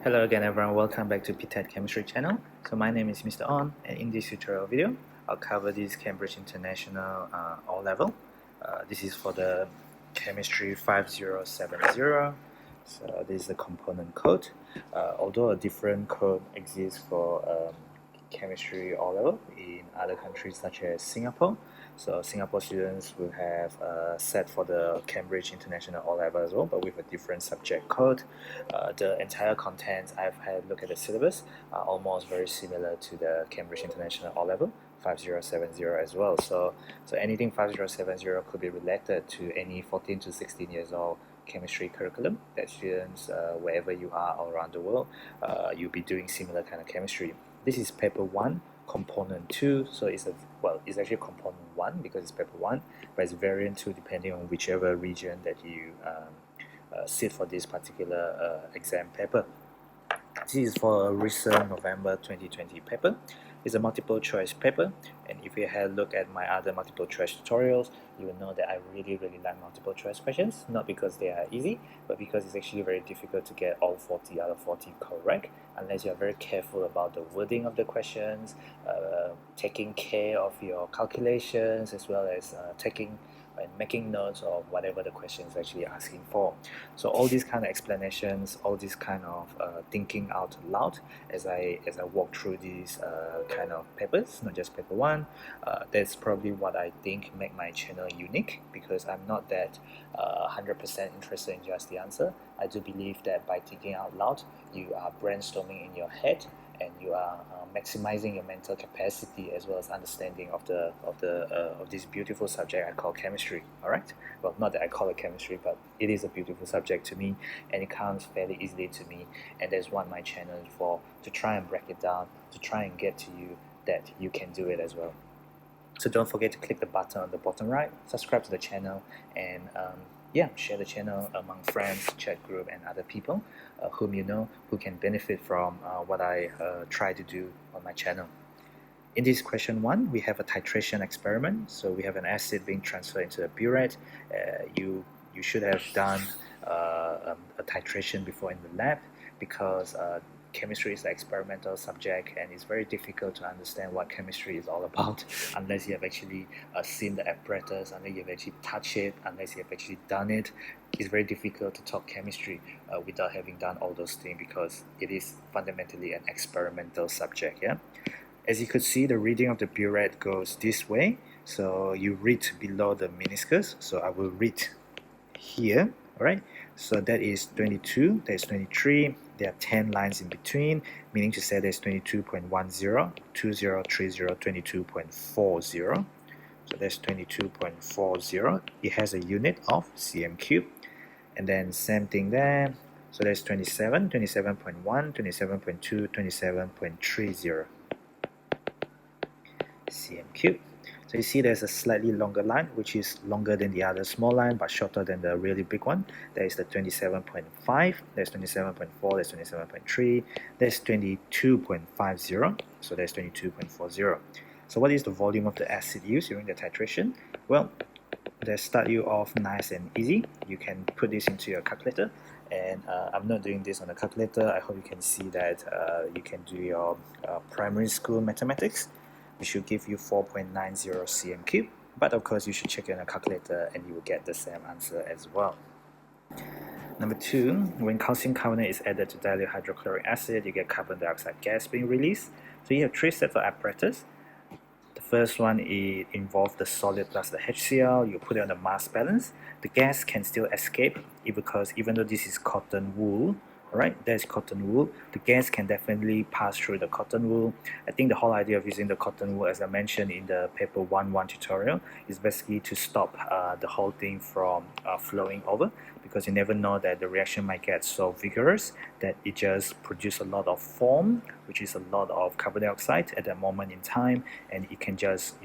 Hello again everyone, welcome back to ptet.chemistry channel. So my name is Mr. On, and in this tutorial video I'll cover this Cambridge International O-Level. This is for the chemistry 5070. So this is the component code. Although a different code exists for chemistry O-Level in other countries such as Singapore. So Singapore students will have set for the Cambridge International O-Level as well, but with a different subject code. The entire contents, I've had a look at the syllabus, are almost very similar to the Cambridge International O-Level 5070 as well. So anything 5070 could be related to any 14 to 16 years old chemistry curriculum that students, wherever you are all around the world, you'll be doing similar kind of chemistry. This is paper 1, component 2, so it's actually component 1 because it's paper 1, but it's variant 2 depending on whichever region that you sit for this particular exam paper. This is for a recent November 2020 paper. It's a multiple choice paper, and if you had a look at my other multiple choice tutorials, you will know that I really like multiple choice questions, not because they are easy, but because it's actually very difficult to get all 40 out of 40 correct unless you are very careful about the wording of the questions, taking care of your calculations, as well as taking and making notes of whatever the question is actually asking for. So all these kind of explanations, all these kind of thinking out loud as I walk through these kind of papers, not just paper 1, that's probably what I think make my channel unique, because I'm not that 100% interested in just the answer. I do believe that by thinking out loud, you are brainstorming in your head, and you are maximizing your mental capacity as well as understanding of this beautiful subject I call chemistry. Alright, well, not that I call it chemistry, but it is a beautiful subject to me, and it comes fairly easily to me, and that's what my channel is for, to try and break it down, to try and get to you that you can do it as well. So don't forget to click the button on the bottom right, subscribe to the channel, and share the channel among friends, chat group, and other people whom you know who can benefit from what I try to do on my channel. In this question 1, we have a titration experiment. So we have an acid being transferred into a burette. You should have done a titration before in the lab, because chemistry is an experimental subject, and it's very difficult to understand what chemistry is all about unless you have actually seen the apparatus, unless you have actually touched it, unless you have actually done it. It's very difficult to talk chemistry without having done all those things, because it is fundamentally an experimental subject. Yeah. As you could see, the reading of the burette goes this way. So you read below the meniscus. So I will read here. Alright, so that is 22, that is 23, there are 10 lines in between, meaning to say there's 22.10, 2030, 22.40. So that's 22.40. It has a unit of cm cube. And then same thing there. So there's 27, 27.1, 27.2, 27.30 cm cube. So you see there's a slightly longer line, which is longer than the other small line but shorter than the really big one. There is the 27.5, there's 27.4, there's 27.3, there's 22.50, so there's 22.40. So what is the volume of the acid used during the titration? Well, let's start you off nice and easy. You can put this into your calculator, and I'm not doing this on a calculator. I hope you can see that you can do your primary school mathematics. It should give you 4.90 cm cube, but of course you should check it on a calculator and you will get the same answer as well. Number 2, when calcium carbonate is added to dilute hydrochloric acid, you get carbon dioxide gas being released. So you have 3 sets of apparatus. The first one involves the solid plus the HCl. You put it on the mass balance. The gas can still escape, because even though this is cotton wool, alright, there's cotton wool, the gas can definitely pass through the cotton wool. I think the whole idea of using the cotton wool, as I mentioned in the paper 1.1 tutorial, is basically to stop the whole thing from flowing over, because you never know that the reaction might get so vigorous that it just produces a lot of foam, which is a lot of carbon dioxide at that moment in time, and it can just,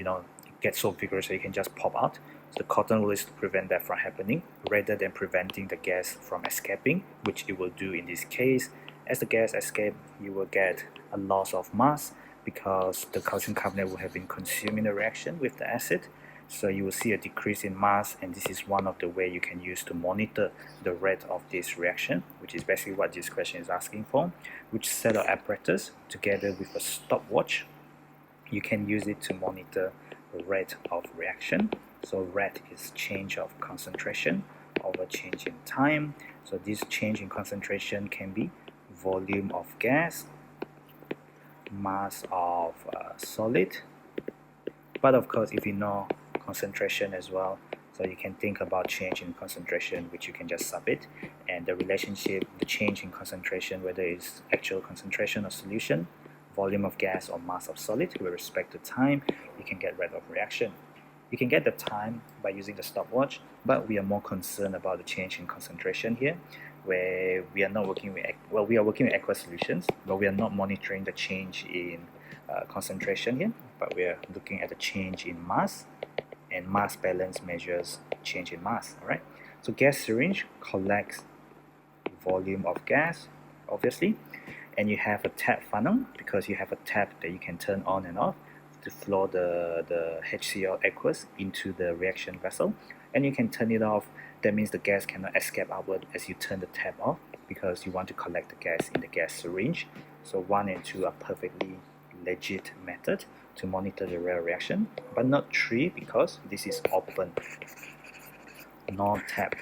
get so vigorous that it can just pop out. So the cotton wool is to prevent that from happening, rather than preventing the gas from escaping, which it will do in this case. As the gas escapes, you will get a loss of mass, because the calcium carbonate will have been consumed in the reaction with the acid. So you will see a decrease in mass, and this is one of the way you can use to monitor the rate of this reaction, which is basically what this question is asking for. Which set of apparatus together with a stopwatch, you can use it to monitor the rate of reaction. So rate is change of concentration over change in time. So this change in concentration can be volume of gas, mass of solid, but of course if you know concentration as well, so you can think about change in concentration, which you can just sub it, and the relationship, the change in concentration, whether it's actual concentration of solution, volume of gas, or mass of solid with respect to time, you can get rate of reaction. You can get the time by using the stopwatch, but we are more concerned about the change in concentration here, where we are not working with, well, we are working with aqueous solutions, but we are not monitoring the change in concentration here, but we are looking at the change in mass, and mass balance measures change in mass. All right. So gas syringe collects volume of gas, obviously, and you have a tap funnel because you have a tap that you can turn on and off to flow the HCl aqueous into the reaction vessel, and you can turn it off. That means the gas cannot escape outward as you turn the tap off, because you want to collect the gas in the gas syringe. So 1 and 2 are perfectly legit method to monitor the real reaction, but not 3 because this is open, no tap.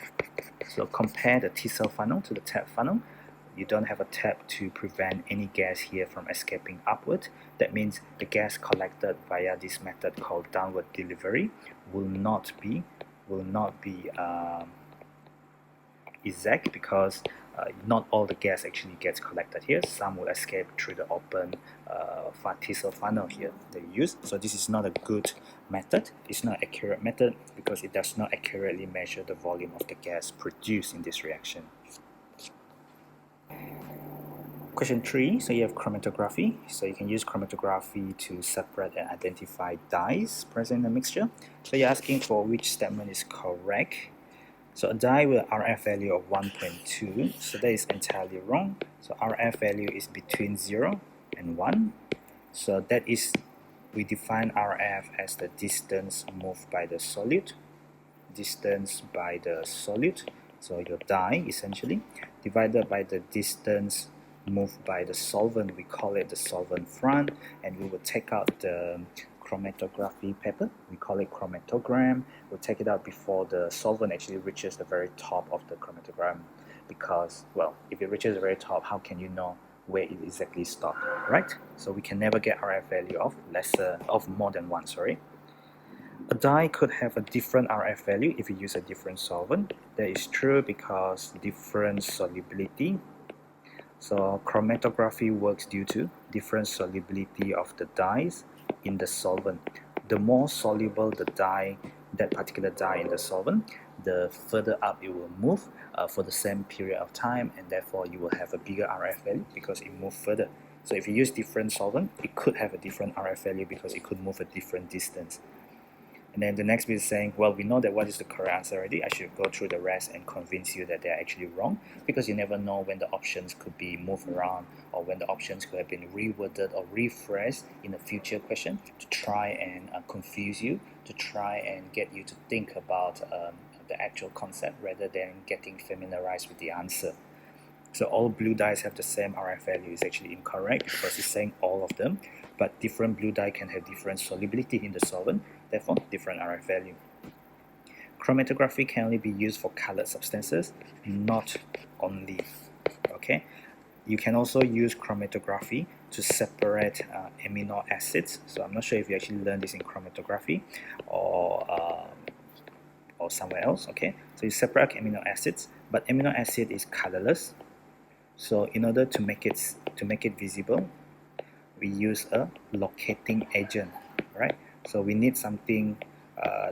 So compare the T-cell funnel to the tap funnel. You don't have a tap to prevent any gas here from escaping upward. That means the gas collected via this method called downward delivery will not be exact, because not all the gas actually gets collected here. Some will escape through the open T-cell funnel here that you use. So this is not a good method. It's not an accurate method because it does not accurately measure the volume of the gas produced in this reaction. Question 3, so you have chromatography. So you can use chromatography to separate and identify dyes present in the mixture. So you're asking for which statement is correct. So a dye with RF value of 1.2, so that is entirely wrong. So RF value is between 0 and 1. So that is, we define RF as the distance moved by the solute. Distance by the solute, so your dye essentially, divided by the distance moved by the solvent. We call it the solvent front, and we will take out the chromatography paper, we call it chromatogram. We'll take it out before the solvent actually reaches the very top of the chromatogram, because, well, if it reaches the very top, how can you know where it exactly stopped, right? So we can never get RF value of more than 1, sorry. A dye could have a different RF value if you use a different solvent. That is true because different solubility. So chromatography works due to different solubility of the dyes in the solvent. The more soluble the dye, that particular dye in the solvent, the further up it will move for the same period of time, and therefore you will have a bigger RF value because it moves further. So if you use different solvent, it could have a different RF value because it could move a different distance. And then the next bit is saying, well, we know that what is the correct answer already. I should go through the rest and convince you that they're actually wrong, because you never know when the options could be moved around, or when the options could have been reworded or rephrased in a future question to try and confuse you, to try and get you to think about the actual concept rather than getting familiarized with the answer. So all blue dyes have the same RF value is actually incorrect, because it's saying all of them, but different blue dye can have different solubility in the solvent, therefore different RF value. Chromatography can only be used for colored substances, not only. Okay, you can also use chromatography to separate amino acids. So I'm not sure if you actually learned this in chromatography or somewhere else. Okay, so you separate amino acids, but amino acid is colorless. So in order to make it visible, we use a locating agent, right? So we need something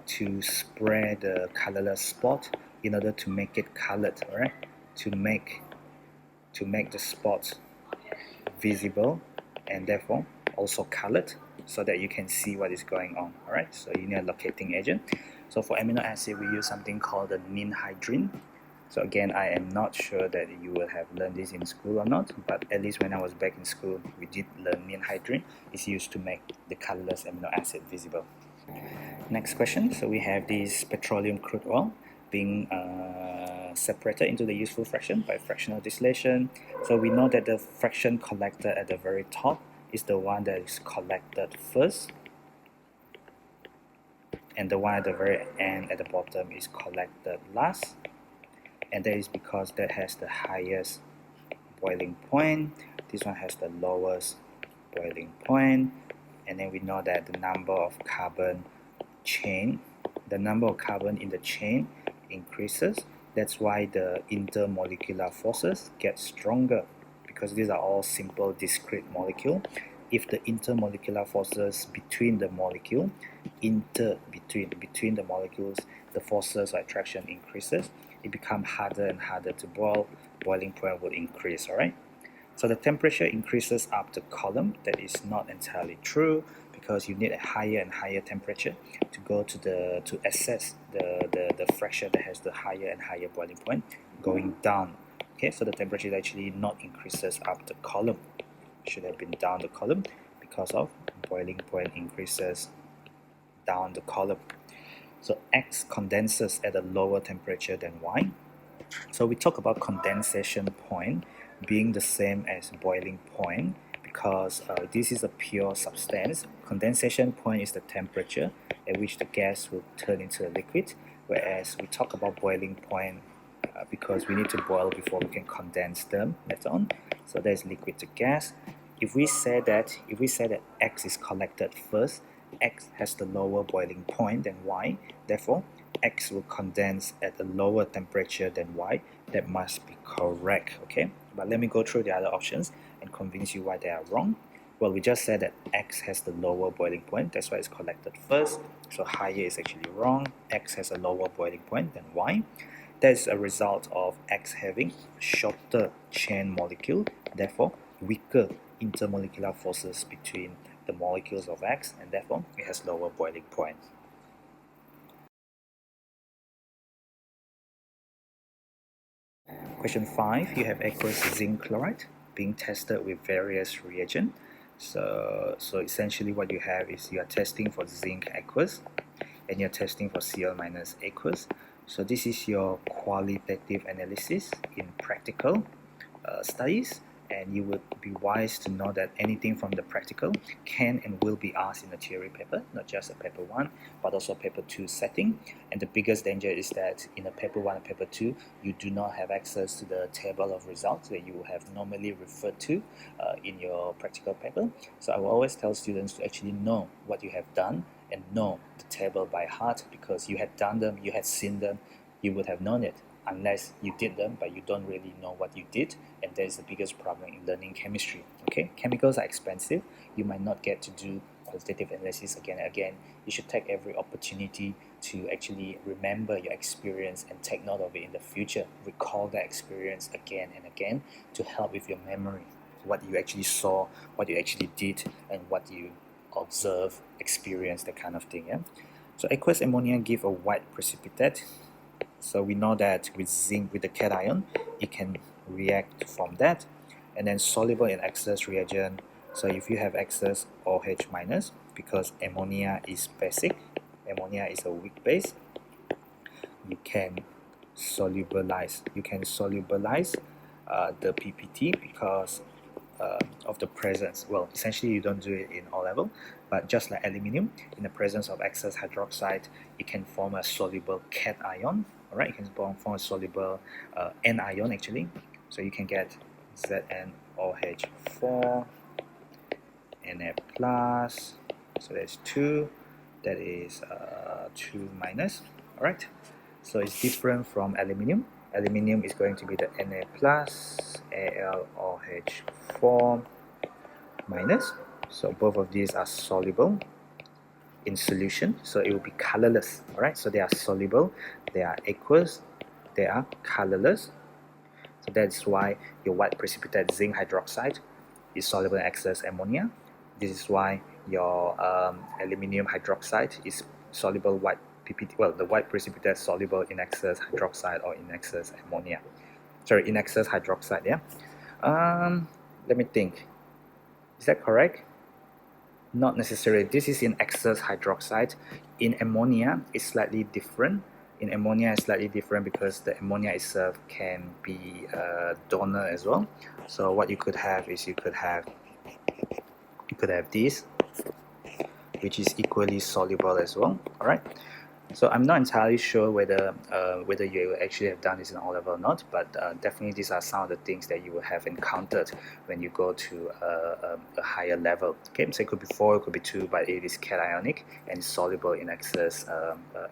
to spread the colorless spot in order to make it colored, right? To make the spots visible and therefore also colored, so that you can see what is going on. All right. So you need a locating agent. So for amino acid, we use something called the ninhydrin. So again, I am not sure that you will have learned this in school or not, but at least when I was back in school, we did learn ninhydrin. It's used to make the colorless amino acid visible. Next question. So we have this petroleum crude oil being separated into the useful fraction by fractional distillation. So we know that the fraction collected at the very top is the one that is collected first, and the one at the very end at the bottom is collected last, and that is because that has the highest boiling point. This one has the lowest boiling point, and then we know that the number of carbon in the chain increases. That's why the intermolecular forces get stronger, because these are all simple discrete molecule. If the intermolecular forces between the molecules, the forces of attraction increases, it becomes harder and harder to boil. Boiling point will increase. All right. So the temperature increases up the column. That is not entirely true, because you need a higher and higher temperature to assess the fraction that has the higher and higher boiling point going down. Okay, so the temperature actually not increases up the column. It should have been down the column, because of boiling point increases down the column. So X condenses at a lower temperature than Y. So we talk about condensation point being the same as boiling point, because this is a pure substance. Condensation point is the temperature at which the gas will turn into a liquid, whereas we talk about boiling point because we need to boil before we can condense them later on. So that is liquid to gas. If we say that X is collected first, X has the lower boiling point than Y. Therefore, X will condense at a lower temperature than Y. That must be correct, okay? But let me go through the other options and convince you why they are wrong. Well, we just said that X has the lower boiling point. That's why it's collected first. So higher is actually wrong. X has a lower boiling point than Y. That is a result of X having shorter chain molecule, therefore weaker intermolecular forces between the molecules of X, and therefore it has lower boiling point. Question 5, you have aqueous zinc chloride being tested with various reagents. So essentially what you have is you are testing for zinc aqueous and you're testing for Cl minus aqueous. So this is your qualitative analysis in practical studies, and you would be wise to know that anything from the practical can and will be asked in a theory paper, not just a paper 1 but also paper 2 setting. And the biggest danger is that in a paper 1 and paper 2 you do not have access to the table of results that you have normally referred to in your practical paper. So I will always tell students to actually know what you have done and know the table by heart, because you had done them, you had seen them, you would have known it. Unless you did them but you don't really know what you did, and that is the biggest problem in learning chemistry. Okay, chemicals are expensive. You might not get to do qualitative analysis again and again. You should take every opportunity to actually remember your experience and take note of it in the future. Recall that experience again and again to help with your memory, what you actually saw, what you actually did, and what you observe, experience, that kind of thing. Yeah. So aqueous ammonia give a white precipitate. So we know that with zinc, with the cation, it can react from that, and then soluble in excess reagent. So if you have excess OH minus, because ammonia is basic, ammonia is a weak base, you can solubilize. The PPT because of the presence. Well, essentially you don't do it in O level, but just like aluminium, in the presence of excess hydroxide, it can form a soluble cation. All right, it can form a soluble anion actually. So you can get ZnOH4, Na plus. So that's 2. That is 2 minus. All right. So it's different from aluminium. Aluminium is going to be the Na plus, AlOH4 minus. So both of these are soluble in solution, so it will be colorless. All right, so they are soluble, they are aqueous, they are colorless. So that's why your white precipitate zinc hydroxide is soluble in excess ammonia. This is why your aluminium hydroxide is soluble white PPT. Well, the white precipitate soluble in excess hydroxide or in excess ammonia. Sorry, in excess hydroxide. Yeah. Let me think. Is that correct? Not necessarily. This is in excess hydroxide. In ammonia, it's slightly different. In ammonia, it's slightly different because the ammonia itself can be a donor as well. So what you could have is you could have this, which is equally soluble as well. All right. So I'm not entirely sure whether you actually have done this in O-level or not, but definitely these are some of the things that you will have encountered when you go to a higher level. Okay, so it could be 4, it could be 2, but it is cationic and soluble in excess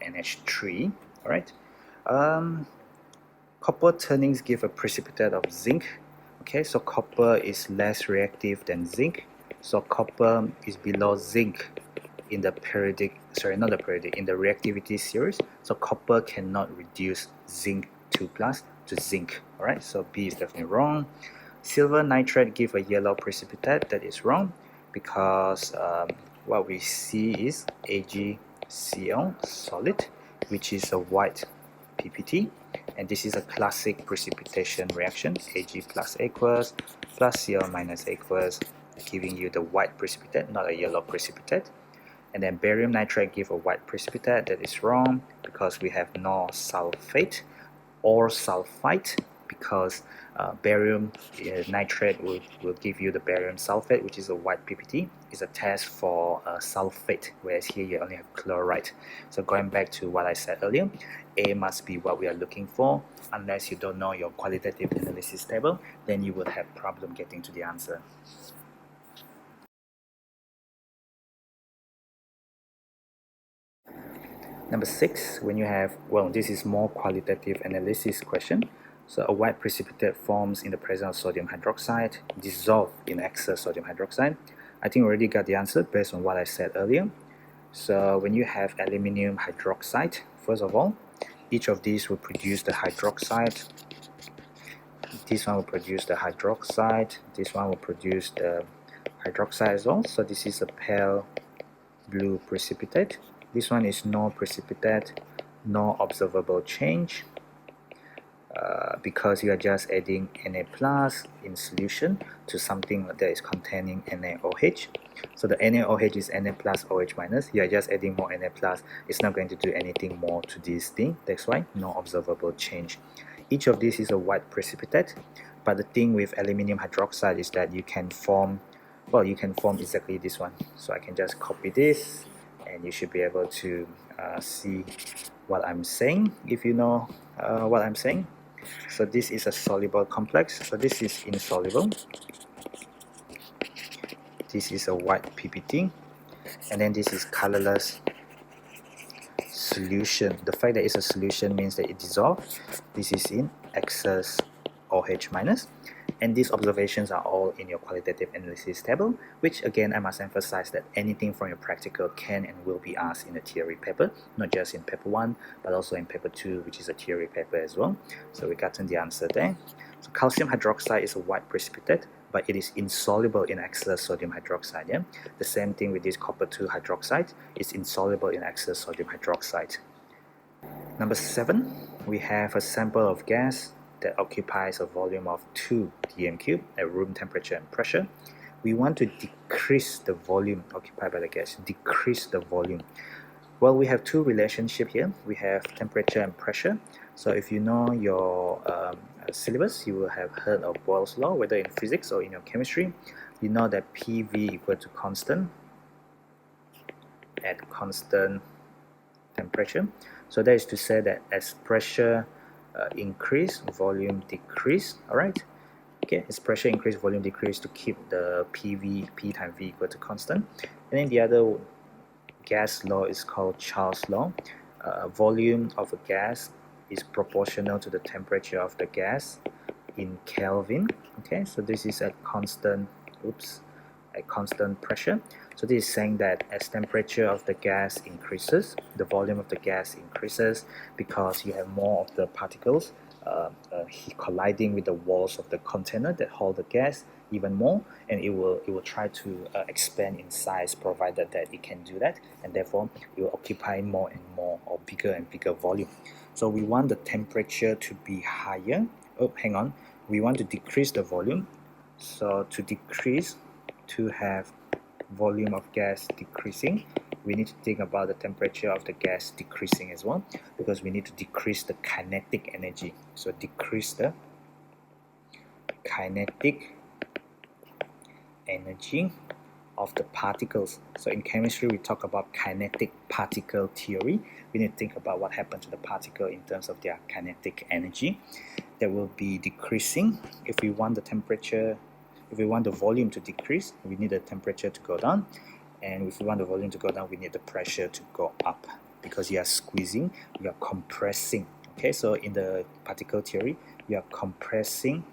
NH3. All right. Copper turnings give a precipitate of zinc. Okay, so copper is less reactive than zinc. So copper is below zinc in the periodic, not the periodic, in the reactivity series. So copper cannot reduce zinc 2 plus to zinc. Alright, so B is definitely wrong. Silver nitrate give a yellow precipitate. That is wrong because what we see is AgCl solid, which is a white ppt, and this is a classic precipitation reaction. Ag plus aqueous plus Cl minus aqueous, giving you the white precipitate, not a yellow precipitate. And then barium nitrate give a white precipitate. That is wrong because we have no sulfate or sulfite, because barium nitrate will give you the barium sulfate, which is a white PPT. It's a test for sulfate, whereas here you only have chloride. So going back to what I said earlier, A must be what we are looking for. Unless you don't know your qualitative analysis table, then you will have problem getting to the answer. Number 6, when you have, well, this is more qualitative analysis question. So a white precipitate forms in the presence of sodium hydroxide, dissolved in excess sodium hydroxide. I think we already got the answer based on what I said earlier. So when you have aluminium hydroxide, first of all, each of these will produce the hydroxide. This one will produce the hydroxide. This one will produce the hydroxide as well. So this is a pale blue precipitate. This one is no precipitate, no observable change, because you are just adding Na plus in solution to something that is containing NaOH. So the NaOH is Na plus OH minus. You are just adding more Na plus. It's not going to do anything more to this thing. That's why no observable change. Each of these is a white precipitate, but the thing with aluminium hydroxide is that you can form, well, you can form exactly this one. So I can just copy this, and you should be able to see what I'm saying if you know what I'm saying. So this is a soluble complex, so this is insoluble. This is a white PPT, and then this is colorless solution. The fact that it's a solution means that it dissolves. This is in excess OH minus. And these observations are all in your qualitative analysis table, which again I must emphasize that anything from your practical can and will be asked in the theory paper, not just in paper 1 but also in paper 2, which is a theory paper as well. So we've gotten the answer there. So calcium hydroxide is a white precipitate, but it is insoluble in excess sodium hydroxide. Yeah? The same thing with this copper 2 hydroxide, it's insoluble in excess sodium hydroxide. Number 7, we have a sample of gas that occupies a volume of 2 dm cube at room temperature and pressure. We want to decrease the volume occupied by the gas, decrease the volume. Well, we have two relationships here. We have temperature and pressure. So if you know your syllabus, you will have heard of Boyle's law, whether in physics or in your chemistry. You know that PV equal to constant at constant temperature. So that is to say that as pressure increase, volume decrease. All right. Okay, as pressure increase, volume decrease, to keep the PV, P times V equal to constant. And then the other gas law is called Charles' law. Volume of a gas is proportional to the temperature of the gas in Kelvin. Okay, so this is at constant, at constant pressure. So this is saying that as temperature of the gas increases, the volume of the gas increases because you have more of the particles colliding with the walls of the container that hold the gas even more, and it will try to expand in size, provided that it can do that, and therefore it will occupy more and more, or bigger and bigger volume. So we want the temperature to be higher. Oh, hang on. We want to decrease the volume. So to decrease, to have volume of gas decreasing, we need to think about the temperature of the gas decreasing as well, because we need to decrease the kinetic energy. So decrease the kinetic energy of the particles. So in chemistry we talk about kinetic particle theory. We need to think about what happened to the particle in terms of their kinetic energy. That will be decreasing. If we want the temperature, if we want the volume to decrease, we need the temperature to go down, and if we want the volume to go down, we need the pressure to go up, because you are squeezing, you are compressing. Okay, so in the particle theory, you are compressing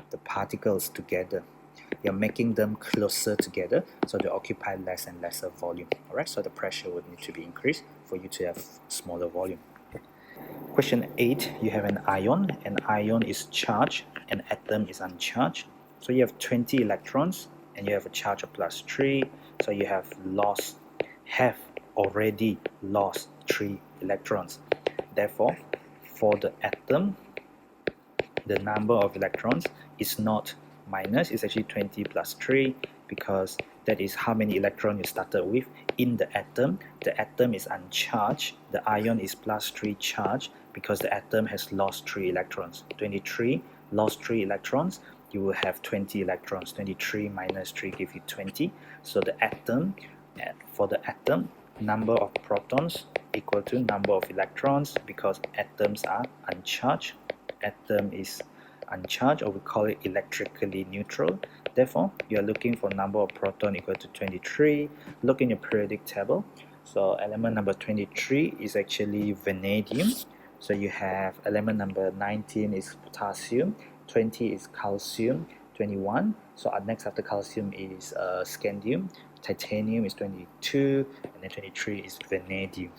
the particles together. You're making them closer together, so they occupy less and lesser volume. Alright, so the pressure would need to be increased for you to have smaller volume. Question 8, you have an ion. An ion is charged, an atom is uncharged. So you have 20 electrons and you have a charge of +3. So you have already lost 3 electrons. Therefore, for the atom, the number of electrons is not minus, it's actually 20 plus 3, because that is how many electrons you started with in the atom. The atom is uncharged, the ion is +3 charged, because the atom has lost 3 electrons. 23 lost 3 electrons, you will have 20 electrons. 23 minus 3 give you 20. So the atom, for the atom, number of protons equal to number of electrons, because atoms are uncharged. Atom is uncharged, or we call it electrically neutral. Therefore, you are looking for number of proton equal to 23. Look in your periodic table. So element number 23 is actually vanadium. So you have element number 19 is potassium, 20 is calcium, 21. So next after calcium is scandium, titanium is 22, and then 23 is vanadium.